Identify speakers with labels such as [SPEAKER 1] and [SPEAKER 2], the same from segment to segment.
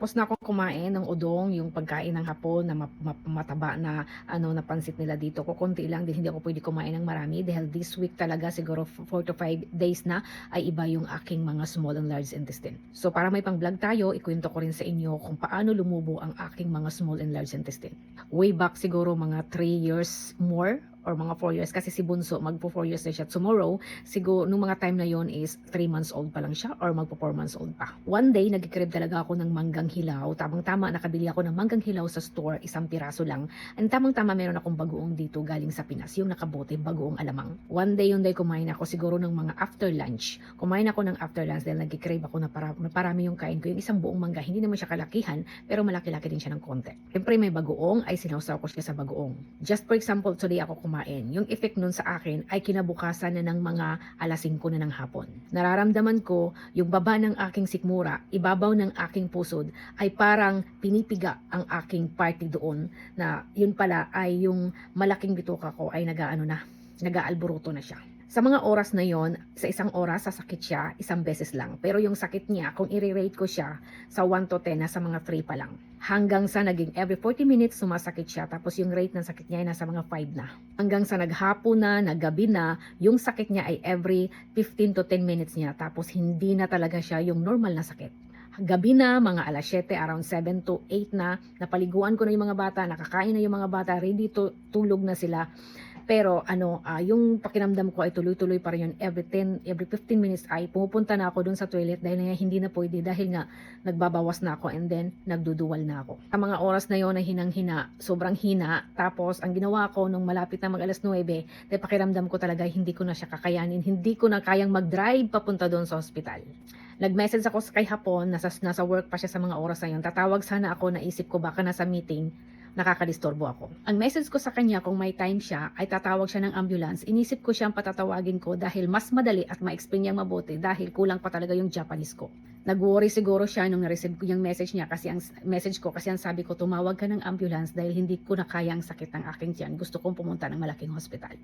[SPEAKER 1] Tapos na akong kumain ng udong, yung pagkain ng hapon na mataba na napansit nila dito. Kokonti lang din, hindi ako pwede kumain ng marami dahil this week talaga siguro 4 to 5 days na ay iba yung aking mga small and large intestine. So para may pang-vlog tayo, ikwento ko rin sa inyo kung paano lumubo ang aking mga small and large intestine. Way back siguro mga 3 years more or mga 4 years kasi si Bunso magpo 4 years na siya tomorrow. Siguro nung mga time na yon is 3 months old pa lang siya or magpo 4 months old pa. One day nagkikrib talaga ako ng manggang hilaw. Tamang-tama nakabili ako ng manggang hilaw sa store, isang piraso lang. And tamang-tama meron akong bagoong dito galing sa Pinas, yung nakabote, bagoong alamang. One day yung day kumain ako siguro ng mga after lunch. Kumain ako ng after lunch dahil nagkikrib ako na parami yung kain ko. Yung isang buong mangga, hindi naman siya kalakihan pero malaki-laki din siya ng konti. Siyempre may bagoong ay sinawsaw ko siya sa bagoong. Just for example, today ako kumain. Yung effect nun sa akin ay kinabukasan na ng mga alas 5 na ng hapon. Nararamdaman ko yung baba ng aking sikmura, ibabaw ng aking pusod ay parang pinipiga ang aking party doon na yun pala ay yung malaking bituka ko ay nag-aalburuto na siya. Sa mga oras na yon, sa isang oras sasakit siya isang beses lang. Pero yung sakit niya, kung i-rate ko siya sa 1 to 10, nasa mga 3 pa lang. Hanggang sa naging every 40 minutes sumasakit siya. Tapos yung rate ng sakit niya ay nasa mga 5 na. Hanggang sa naghapon na, naggabi na, yung sakit niya ay every 15 to 10 minutes niya. Tapos hindi na talaga siya yung normal na sakit. Gabi na, mga alas 7, around 7 to 8 na, napaliguan ko na yung mga bata, nakakain na yung mga bata, ready to tulog na sila. Pero yung pakiramdam ko ay tuloy-tuloy pa rin yun. Every 15 minutes ay pumupunta na ako dun sa toilet dahil nga hindi na pwede dahil nga nagbabawas na ako and then nagduduwal na ako. Sa mga oras na yon ay hinang-hina, sobrang hina. Tapos ang ginawa ko nung malapit na mag alas 9, dahil pakiramdam ko talaga hindi ko na siya kakayanin, hindi ko na kayang mag-drive papunta doon sa hospital. Nag-message ako kay Hapon, nasa work pa siya sa mga oras na yun. Tatawag sana ako, naisip ko baka nasa meeting, nakakadisturbo ako. Ang message ko sa kanya kung may time siya ay tatawag siya ng ambulance. Inisip ko siyang patatawagin ko dahil mas madali at ma-explain niyang mabuti dahil kulang pa talaga yung Japanese ko. Nag-worry siguro siya nung na-receive ko yung message niya kasi ang message ko kasi ang sabi ko tumawag ka ng ambulance dahil hindi ko na kaya ang sakit ng aking tiyan. Gusto kong pumunta ng malaking hospital.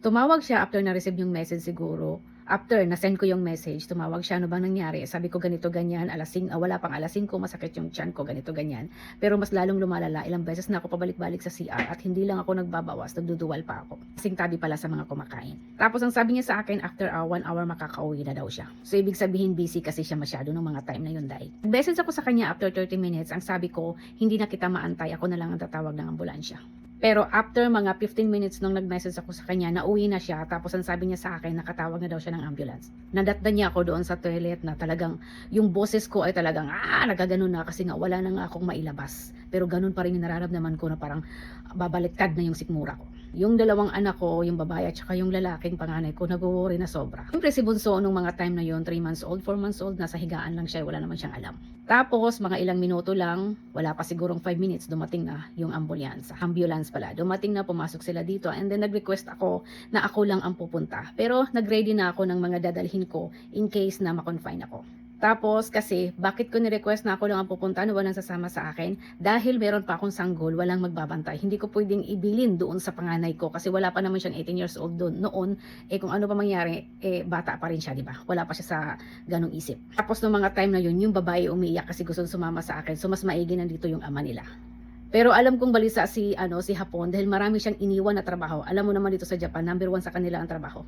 [SPEAKER 1] Tumawag siya after na-receive yung message siguro. After na-send ko yung message, tumawag siya, ano bang nangyari? Sabi ko ganito, ganyan, wala pang alas 5, masakit yung tiyan ko, ganito, ganyan. Pero mas lalong lumalala, ilang beses na ako pabalik-balik sa CR at hindi lang ako nagbabawas, nagduduwal pa ako. Kasing tabi pala sa mga kumakain. Tapos ang sabi niya sa akin, after 1 hour makakauwi na daw siya. So ibig sabihin busy kasi siya masyado ng mga time na yun dahil. Message ako sa kanya after 30 minutes, ang sabi ko, hindi na kita maantay, ako na lang ang tatawag ng ambulansya. Pero after mga 15 minutes nung nag-message ako sa kanya, nauwi na siya. Tapos ang sabi niya sa akin, nakatawag na daw siya ng ambulance. Nadatnan niya ako doon sa toilet na talagang yung boses ko ay talagang nagaganon na kasi nga wala na nga akong mailabas. Pero ganun pa rin yung nararamdaman ko na parang babaliktad na yung sikmura ko. Yung dalawang anak ko, yung babae at saka yung lalaking panganay ko, nag-worry na sobra. Siyempre si Bunso nung mga time na yon, 3 months old, 4 months old, nasa higaan lang siya, wala naman siyang alam. Tapos mga ilang minuto lang, wala pa sigurong 5 minutes, dumating na yung ambulance pala. Dumating na, pumasok sila dito and then nag-request ako na ako lang ang pupunta. Pero nag-ready na ako ng mga dadalhin ko in case na ma-confine ako. Tapos kasi bakit ko ni-request na ako lang ang pupunta na walang sasama sa akin? Dahil meron pa akong sanggol, walang magbabantay. Hindi ko pwedeng ibilin doon sa panganay ko kasi wala pa naman siyang 18 years old doon. Noon, kung ano pa mangyari, bata pa rin siya, di ba? Wala pa siya sa ganong isip. Tapos nung mga time na yun, yung babae umiiyak kasi gusto sumama sa akin. So mas maigi nandito yung ama nila. Pero alam kong balisa si Hapon dahil marami siyang iniwan na trabaho. Alam mo naman dito sa Japan, number 1 sa kanila ang trabaho.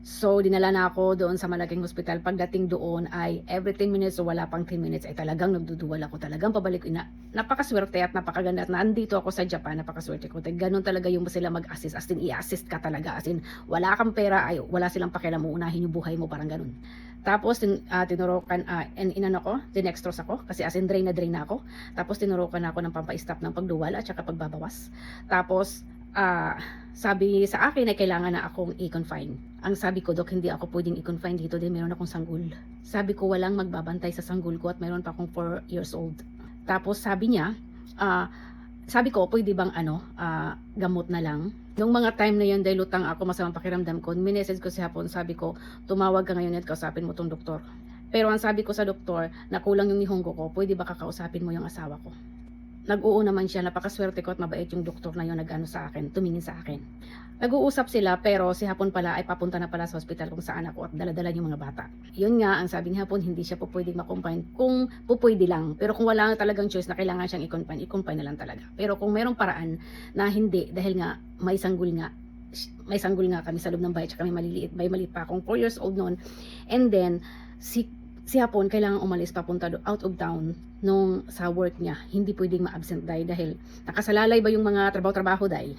[SPEAKER 1] So, dinala na ako doon sa malaking hospital. Pagdating doon ay every 10 minutes o wala pang 10 minutes ay talagang nagduduwal ako. Talagang pabalik. Napakaswerte at napakaganda at nandito ako sa Japan. Napakaswerte ko. Ganun talaga yung sila mag-assist. As in, i-assist ka talaga. As in, wala kang pera, ay wala silang pakialam mo. Unahin yung buhay mo, parang ganun. Tapos, tinurukan, dinextrose ako. Kasi as in, drain na ako. Tapos, tinurukan ako ng pampa-stop ng pagduwal at saka pagbabawas. Tapos, sabi sa akin ay kailangan na akong i-confine. Ang sabi ko, Dok, hindi ako pwedeng i-confine dito dahil meron akong sanggol. Sabi ko, walang magbabantay sa sanggol ko at meron pa akong 4 years old. Tapos sabi niya, sabi ko, pwede bang gamot na lang? Nung mga time na yun, dahil lutang ako, masamang pakiramdam ko, minessage ko si Hapon, sabi ko, tumawag ka ngayon at kausapin mo tong doktor. Pero ang sabi ko sa doktor, na kulang yung nihongo ko, pwede ba kakausapin mo yung asawa ko?
[SPEAKER 2] nag-oo naman siya, napakaswerte ko at mabait yung doktor na yun nag-ano sa akin, tumingin sa akin. Nag-uusap sila pero si Hapon pala ay papunta na pala sa ospital kung saan ako at dala-dala yung mga bata. Yun nga, ang sabi ni Hapon, hindi siya pupwedeng ma-confine kung pupwede lang. Pero kung wala talagang choice na kailangan siyang i-confine, i-confine na lang talaga. Pero kung merong paraan na hindi, dahil nga may sanggol nga kami sa loob ng bahay, tsaka may maliit pa akong 4 years old noon. And then, si Hapon kailangan umalis papunta out of town nung sa work niya. Hindi pwedeng ma-absent dahil nakasalalay ba yung mga trabaho dahil.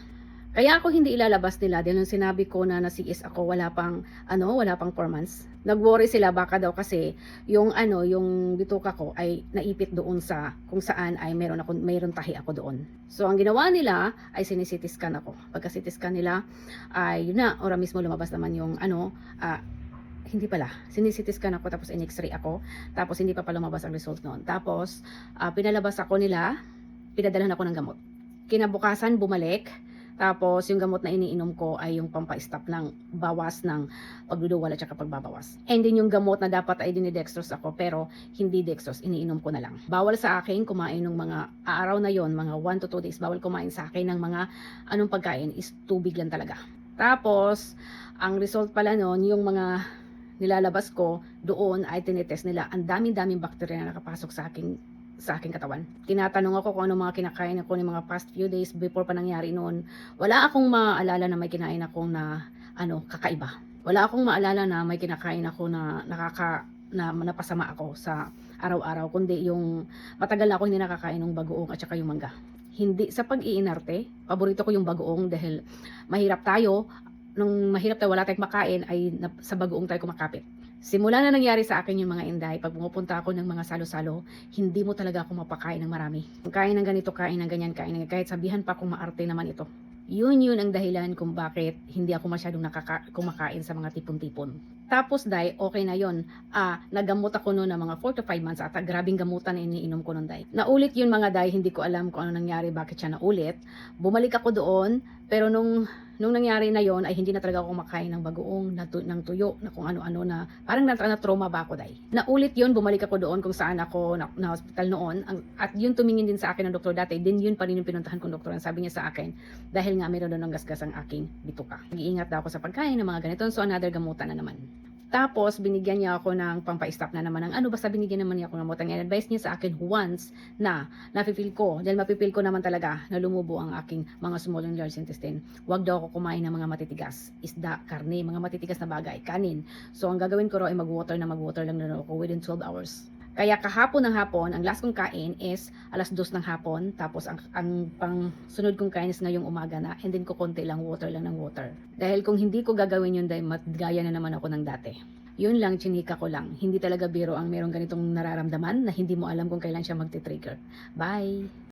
[SPEAKER 2] Kaya ako hindi ilalabas nila dahil nung sinabi ko na nasiis ako wala pang 4 months. Nag-worry sila baka daw kasi yung yung bituka ko ay naipit doon sa kung saan ay mayroon tahi ako doon. So ang ginawa nila ay sinisitis scan ako. Pagka CT scan nila ay yun na, ora mismo lumabas naman yung hindi pala, sinisitiskan ako tapos in-x-ray ako, tapos hindi pa lumabas ang result noon. Tapos pinalabas ako nila, pinadalhan ako ng gamot. Kinabukasan bumalik, tapos yung gamot na iniinom ko ay yung pampa-stop ng bawas ng pagduduwal at saka pagbabawas. And din yung gamot na dapat ay dinidextrose ako pero hindi dextrose, iniinom ko na lang. Bawal sa akin kumain ng mga araw na yon, mga 1 to 2 days, bawal kumain sa akin ng mga anong pagkain is tubig lang talaga. Tapos ang result pala noon, yung mga nilalabas ko doon ay tinetest nila. Ang daming bakterya na nakapasok sa aking katawan. Tinatanong ako kung ano mga kinakain ako ng mga past few days before pa nangyari noon. Wala akong maalala na may kinain ako na kakaiba. Wala akong maalala na may kinakain ako na napasama ako sa araw-araw, kundi yung matagal na ako hindi nakakain ng bagoong at saka yung mangga. Hindi sa pag-iinarte, paborito ko yung bagoong dahil mahirap tayo. Nung mahirap tayo, wala tayong makain, ay sa bagoong tayo kumakapit. Simula na nangyari sa akin yung mga inday, pag pumupunta ako ng mga salo-salo, hindi mo talaga ako mapakain ng marami. Kung kain ng ganito, kain ng ganyan, kain ng kahit sabihan pa kung maarte naman ito. Yun ang dahilan kung bakit hindi ako masyadong kumakain sa mga tipon-tipon. Tapos okay na yon. Nagamot ako noon ng mga 4 to 5 months at grabing gamutan na iniinom ko noon day. Naulit yun mga day, hindi ko alam kung ano nangyari, bakit siya naulit. Bumalik ako doon, pero nung nangyari na yon ay hindi na talaga ako kumakain ng bagoong, ng tuyo, na kung ano-ano na, parang na-trauma ba ako day. Naulit yun, bumalik ako doon kung saan ako na hospital noon, at yun tumingin din sa akin ng doktor dati, din yun pa rin yung pinuntahan kong doktor, ang sabi niya sa akin, dahil nga meron doon ng gasgas ang aking bituka. Nag-iingat daw ako sa pagkain ng mga ganito, so another gamutan na naman. Tapos, binigyan niya ako ng pampa-stop na naman ng basta binigyan naman niya ako ng gamot. Ang advice niya sa akin once na napipil ko, dahil mapipil ko naman talaga na lumubo ang aking mga small and large intestine. Huwag daw ako kumain ng mga matitigas, isda, karne, mga matitigas na bagay, kanin. So, ang gagawin ko raw ay mag-water lang na ako within 12 hours. Kaya kahapon ng hapon, ang last kong kain is 2:00 ng hapon. Tapos ang pang sunod kong kain is ngayong umaga na. And then ko konti lang ng water. Dahil kung hindi ko gagawin yun, dahil matgaya na naman ako ng dati. Yun lang, chinika ko lang. Hindi talaga biro ang merong ganitong nararamdaman na hindi mo alam kung kailan siya magti-trigger. Bye!